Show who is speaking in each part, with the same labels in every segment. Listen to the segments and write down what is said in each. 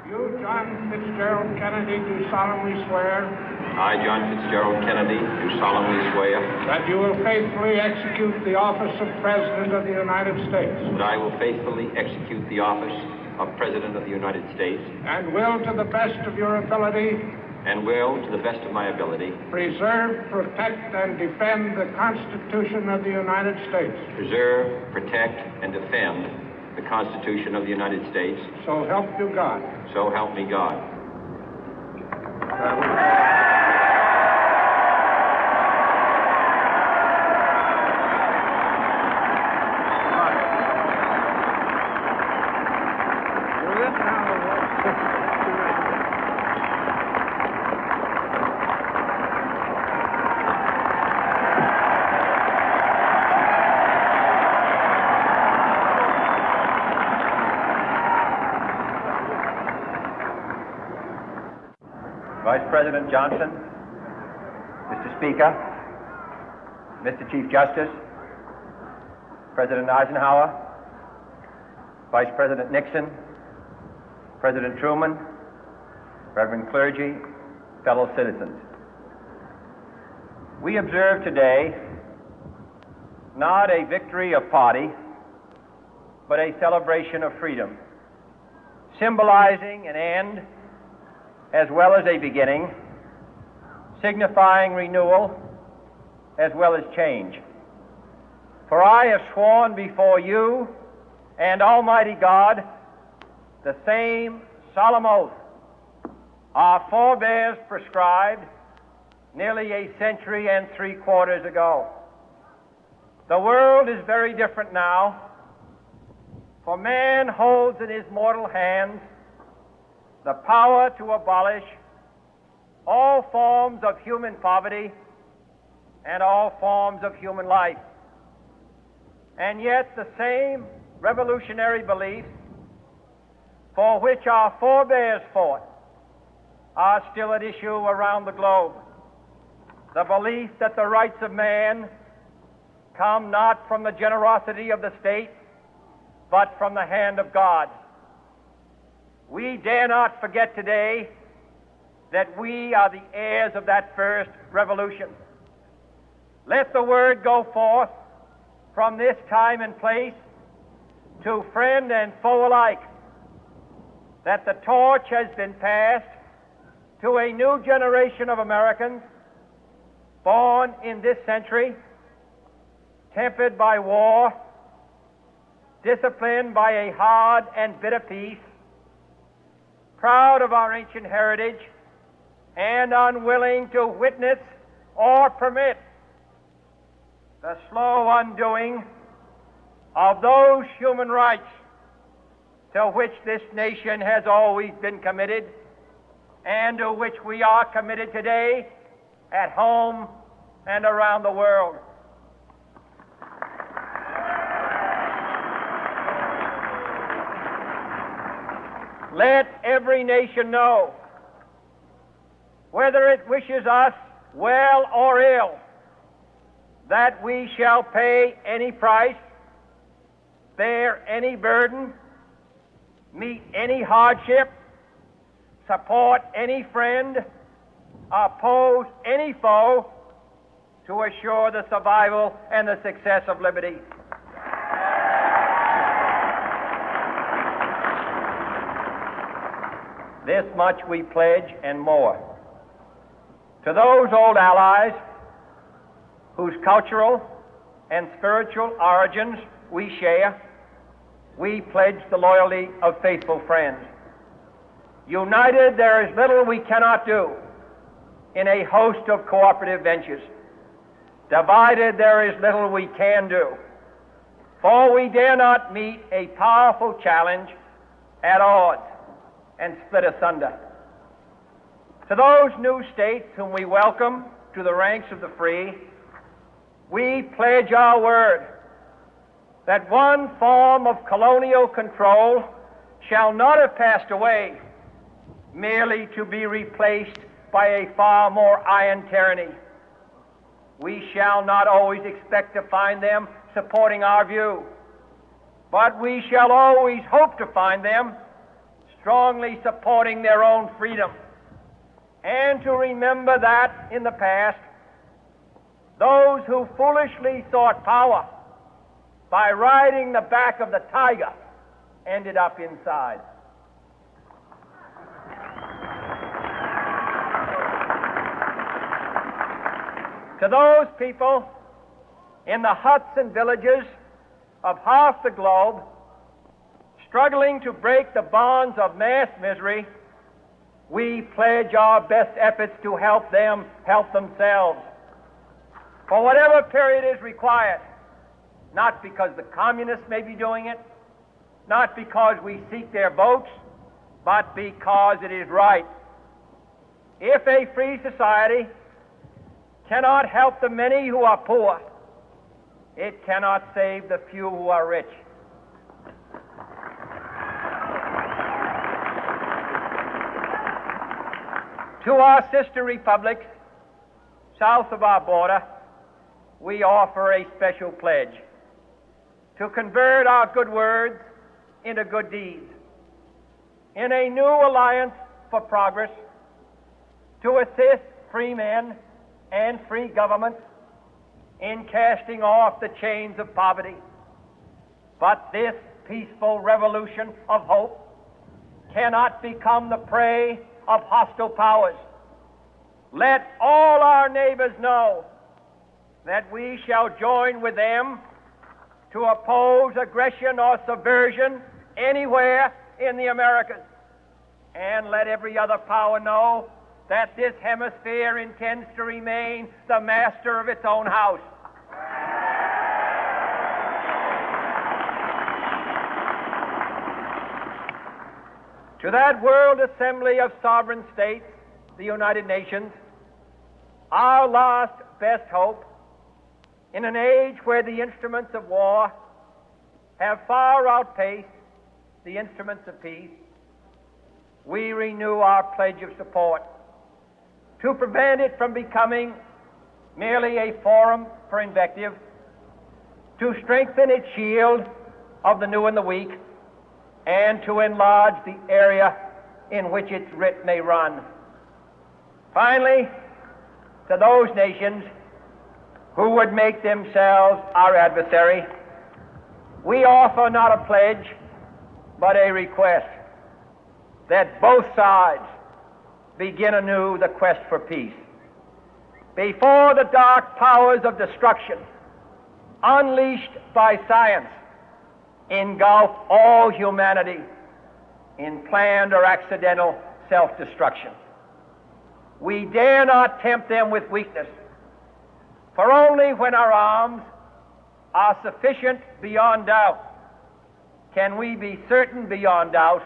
Speaker 1: You, John Fitzgerald Kennedy, do solemnly swear.
Speaker 2: I, John Fitzgerald Kennedy, do solemnly swear.
Speaker 1: That you will faithfully execute the office of President of the United States.
Speaker 2: That I will faithfully execute the office of President of the United States.
Speaker 1: And will, to the best of your ability.
Speaker 2: And will, to the best of my ability.
Speaker 1: Preserve, protect, and defend the Constitution of the United States.
Speaker 2: Preserve, protect, and defend the Constitution of the United States.
Speaker 1: So help you God.
Speaker 2: So help me God.
Speaker 3: Vice President Johnson, Mr. Speaker, Mr. Chief Justice, President Eisenhower, Vice President Nixon, President Truman, Reverend clergy, fellow citizens. We observe today not a victory of party, but a celebration of freedom, symbolizing an end as well as a beginning, signifying renewal as well as change. For I have sworn before you and Almighty God the same solemn oath our forebears prescribed nearly a century and 3/4 ago. The world is very different now, for man holds in his mortal hands the power to abolish all forms of human poverty and all forms of human life. And yet the same revolutionary beliefs for which our forebears fought are still at issue around the globe. The belief that the rights of man come not from the generosity of the state, but from the hand of God. We dare not forget today that we are the heirs of that first revolution. Let the word go forth from this time and place to friend and foe alike that the torch has been passed to a new generation of Americans born in this century, tempered by war, disciplined by a hard and bitter peace, proud of our ancient heritage, and unwilling to witness or permit the slow undoing of those human rights to which this nation has always been committed and to which we are committed today at home and around the world. Let every nation know, whether it wishes us well or ill, that we shall pay any price, bear any burden, meet any hardship, support any friend, oppose any foe to assure the survival and the success of liberty. This much we pledge and more. To those old allies whose cultural and spiritual origins we share, we pledge the loyalty of faithful friends. United, there is little we cannot do in a host of cooperative ventures. Divided, there is little we can do, for we dare not meet a powerful challenge at odds and split asunder. To those new states whom we welcome to the ranks of the free, we pledge our word that one form of colonial control shall not have passed away, merely to be replaced by a far more iron tyranny. We shall not always expect to find them supporting our view, but we shall always hope to find them strongly supporting their own freedom, and to remember that in the past, those who foolishly sought power by riding the back of the tiger ended up inside. To those people in the huts and villages of half the globe struggling to break the bonds of mass misery, we pledge our best efforts to help them help themselves for whatever period is required, not because the communists may be doing it, not because we seek their votes, but because it is right. If a free society cannot help the many who are poor, it cannot save the few who are rich. To our sister republics south of our border, we offer a special pledge to convert our good words into good deeds, in a new alliance for progress, to assist free men and free governments in casting off the chains of poverty. But this peaceful revolution of hope cannot become the prey of hostile powers. Let all our neighbors know that we shall join with them to oppose aggression or subversion anywhere in the Americas. And let every other power know that this hemisphere intends to remain the master of its own house. To that World Assembly of Sovereign States, the United Nations, our last best hope, in an age where the instruments of war have far outpaced the instruments of peace, we renew our pledge of support to prevent it from becoming merely a forum for invective, to strengthen its shield of the new and the weak, and to enlarge the area in which its writ may run. Finally, to those nations who would make themselves our adversary, we offer not a pledge, but a request that both sides begin anew the quest for peace. Before the dark powers of destruction, unleashed by science, engulf all humanity in planned or accidental self-destruction, we dare not tempt them with weakness, for only when our arms are sufficient beyond doubt can we be certain beyond doubt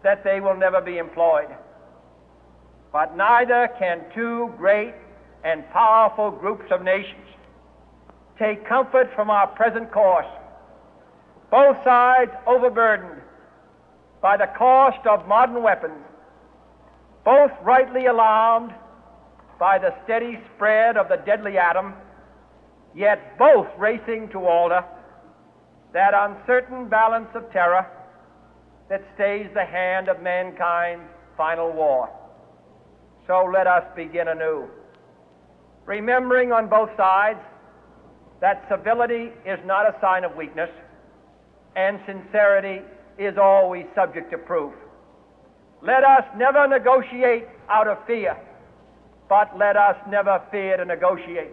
Speaker 3: that they will never be employed. But neither can two great and powerful groups of nations take comfort from our present course, both sides overburdened by the cost of modern weapons, both rightly alarmed by the steady spread of the deadly atom, yet both racing to alter that uncertain balance of terror that stays the hand of mankind's final war. So let us begin anew, remembering on both sides that civility is not a sign of weakness, and sincerity is always subject to proof. Let us never negotiate out of fear, but let us never fear to negotiate.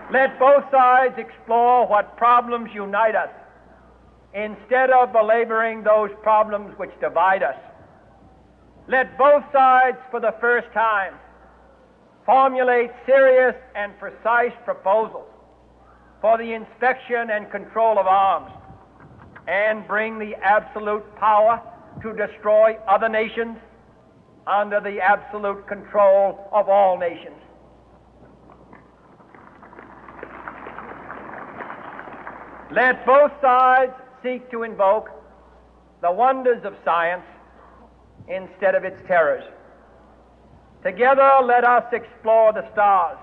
Speaker 3: Let both sides explore what problems unite us, instead of belaboring those problems which divide us. Let both sides, for the first time, formulate serious and precise proposals for the inspection and control of arms, and bring the absolute power to destroy other nations under the absolute control of all nations. Let both sides seek to invoke the wonders of science instead of its terrors. Together, let us explore the stars,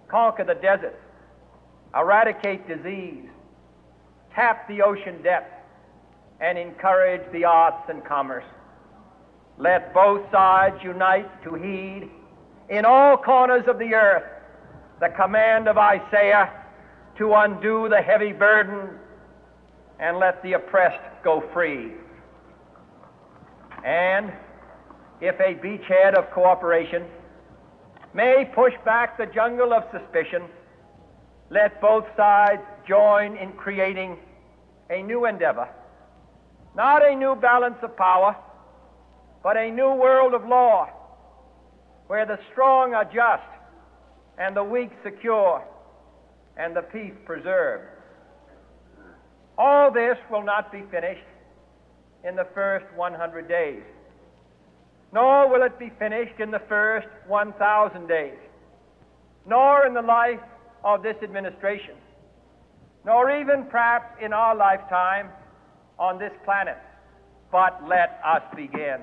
Speaker 3: conquer the deserts, eradicate disease, tap the ocean depth, and encourage the arts and commerce. Let both sides unite to heed in all corners of the earth the command of Isaiah to undo the heavy burden and let the oppressed go free. And if a beachhead of cooperation may push back the jungle of suspicion, let both sides join in creating a new endeavor, not a new balance of power, but a new world of law, where the strong are just and the weak secure and the peace preserved. All this will not be finished in the first 100 days, nor will it be finished in the first 1,000 days, nor in the life of this administration, nor even perhaps in our lifetime on this planet. But let us begin.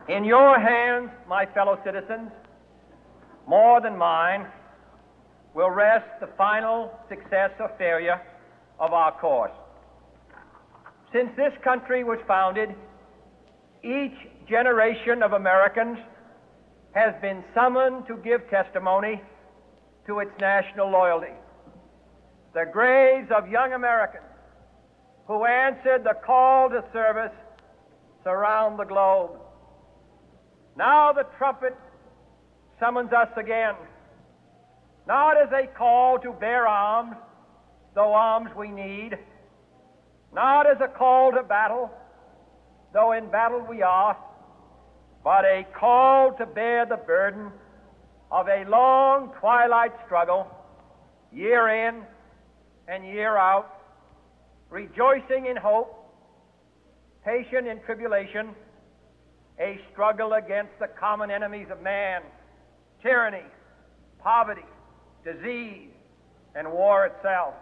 Speaker 3: In your hands, my fellow citizens, more than mine, will rest the final success or failure of our course. Since this country was founded, each generation of Americans has been summoned to give testimony to its national loyalty. The graves of young Americans who answered the call to service surround the globe. Now the trumpet summons us again, not as a call to bear arms, though arms we need, not as a call to battle, though in battle we are, but a call to bear the burden of a long twilight struggle, year in and year out, rejoicing in hope, patient in tribulation, a struggle against the common enemies of man, tyranny, poverty, disease, and war itself.